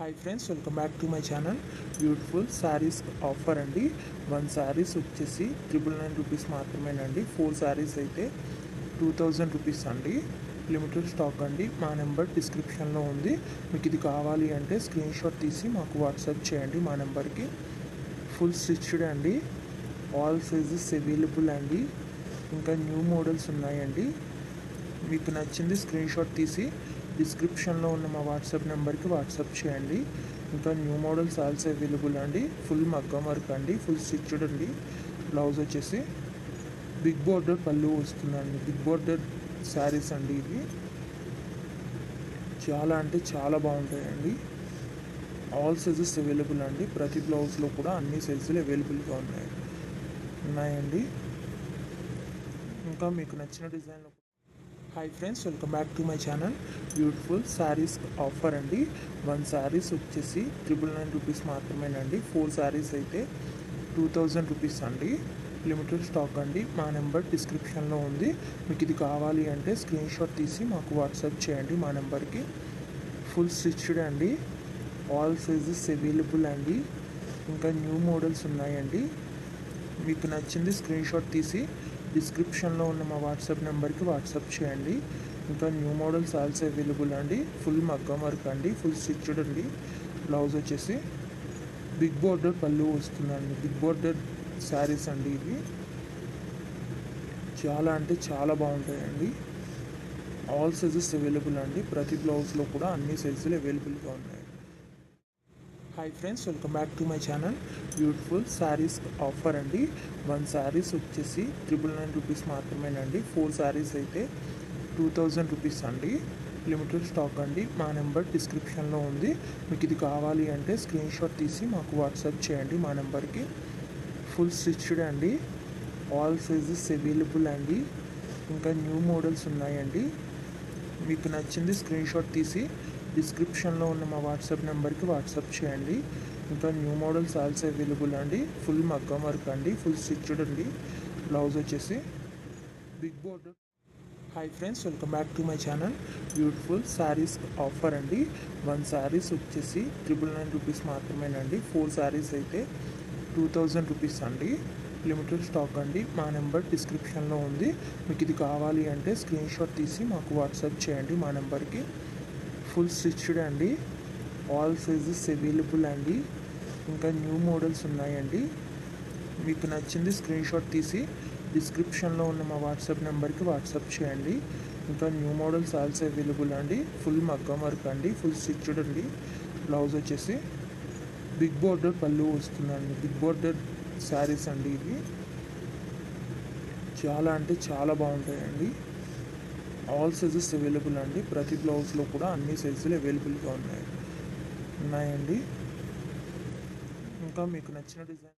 Hi friends, welcome back to my channel. Beautiful saris offer అండి. 1 శారీస్ వచ్చేసి 999 rupees మాత్రమేనండి. 4 శారీస్ అయితే 2000 రూపీస్ అండి. లిమిటెడ్ స్టాక్ అండి. మా నెంబర్ డిస్క్రిప్షన్లో ఉంది. మీకు ఇది కావాలి అంటే స్క్రీన్ షాట్ తీసి మాకు వాట్సాప్ చేయండి మా నెంబర్కి. ఫుల్ స్టిచ్డ్ అండి. ఆల్ సైజెస్ అవైలబుల్ అండి. ఇంకా న్యూ మోడల్స్ ఉన్నాయండి. మీకు నచ్చింది స్క్రీన్ షాట్ తీసి డిస్క్రిప్షన్లో ఉన్న మా వాట్సాప్ నెంబర్కి వాట్సాప్ చేయండి. ఇంకా న్యూ మోడల్స్ ఆల్సో అవైలబుల్ అండి. ఫుల్ మగ్గం వర్క్ అండి. ఫుల్ స్టిచ్డ్ అండి. బ్లౌజ్ వచ్చేసి బిగ్ బోర్డర్ పళ్ళు వస్తుందండి. బిగ్ బోర్డర్ శారీస్ అండి ఇవి. చాలా అంటే చాలా బాగుంటాయండి. ఆల్ సైజెస్ అవైలబుల్ అండి. ప్రతి బ్లౌజ్లో కూడా అన్ని సైజులు అవైలబుల్గా ఉన్నాయండి. ఇంకా మీకు నచ్చిన డిజైన్లో. Hi friends, welcome back to my channel. Beautiful saris offer అండి. 1 శారీస్ వచ్చేసి 999 రూపీస్ మాత్రమేనండి. 4 శారీస్ అయితే 2000 రూపీస్ అండి. లిమిటెడ్ స్టాక్ అండి. మా నెంబర్ డిస్క్రిప్షన్లో ఉంది. మీకు ఇది కావాలి అంటే స్క్రీన్ షాట్ తీసి మాకు వాట్సాప్ చేయండి మా నెంబర్కి. ఫుల్ స్టిచ్డ్ అండి. ఆల్ సైజెస్ అవైలబుల్ అండి. ఇంకా న్యూ మోడల్స్ ఉన్నాయండి. మీకు నచ్చింది స్క్రీన్ షాట్ తీసి డిస్క్రిప్షన్లో ఉన్న మా వాట్సాప్ నెంబర్కి వాట్సాప్ చేయండి. ఇంకా న్యూ మోడల్స్ ఆల్సో అవైలబుల్ అండి. ఫుల్ మగ్గం వర్క్ అండి. ఫుల్ స్టిచ్డ్ అండి. బ్లౌజ్ వచ్చేసి బిగ్ బోర్డర్ పళ్ళు వస్తుందండి. బిగ్ బోర్డర్ శారీస్ అండి ఇవి. చాలా అంటే చాలా బాగుంటాయండి. ఆల్ సైజెస్ అవైలబుల్ అండి. ప్రతి బ్లౌజ్లో కూడా అన్ని సైజులు అవైలబుల్గా ఉన్నాయి. Hi friends, welcome back to my channel. Beautiful saris offer అండి. 1 శారీస్ వచ్చేసి 999 రూపీస్ మాత్రమేనండి. 4 శారీస్ అయితే 2000 రూపీస్ అండి. లిమిటెడ్ స్టాక్ అండి. మా నెంబర్ డిస్క్రిప్షన్లో ఉంది. మీకు ఇది కావాలి అంటే స్క్రీన్ షాట్ తీసి మాకు వాట్సాప్ చేయండి మా నెంబర్కి. ఫుల్ స్టిచ్డ్ అండి. ఆల్ సైజెస్ అవైలబుల్ అండి. ఇంకా న్యూ మోడల్స్ ఉన్నాయండి. మీకు నచ్చింది స్క్రీన్ షాట్ తీసి డిస్క్రిప్షన్లో ఉన్న మా వాట్సాప్ నెంబర్కి వాట్సాప్ చేయండి. ఇంకా న్యూ మోడల్స్ ఆల్సో అవైలబుల్ అండి. ఫుల్ మగ్గం వర్క్ అండి. ఫుల్ స్టిచ్డ్ అండి. బ్లౌజ్ వచ్చేసి big border. Hi friends, welcome back to my channel. Beautiful saris offer అండి. 1 శారీస్ వచ్చేసి 999 రూపీస్ మాత్రమేనండి. 4 శారీస్ అయితే 2000 రూపీస్ అండి. లిమిటెడ్ స్టాక్ అండి. మా నెంబర్ డిస్క్రిప్షన్లో ఉంది. మీకు ఇది కావాలి అంటే స్క్రీన్ షాట్ తీసి మాకు వాట్సాప్ చేయండి మా నెంబర్కి. ఫుల్ స్టిచ్డ్ అండి. ఆల్ సైజెస్ అవైలబుల్ అండి. ఇంకా న్యూ మోడల్స్ ఉన్నాయండి. మీకు నచ్చింది స్క్రీన్ షాట్ తీసి డిస్క్రిప్షన్లో ఉన్న మా వాట్సాప్ నెంబర్కి వాట్సాప్ చేయండి. ఇంకా న్యూ మోడల్స్ ఆల్సో అవైలబుల్ అండి. ఫుల్ మగ్గం వర్క్ అండి. ఫుల్ స్టిచ్డ్ అండి. బ్లౌజ్ వచ్చేసి బిగ్ బోర్డర్ పళ్ళు వస్తుందండి. బిగ్ బోర్డర్ శారీస్ అండి ఇవి. చాలా అంటే చాలా బాగుంటాయండి. ఆల్ సైజెస్ అవైలబుల్ అండి. ప్రతి బ్లౌజ్లో కూడా అన్ని సైజులు అవైలబుల్గా ఉన్నాయండి. ఇంకా మీకు నచ్చిన డిజైన్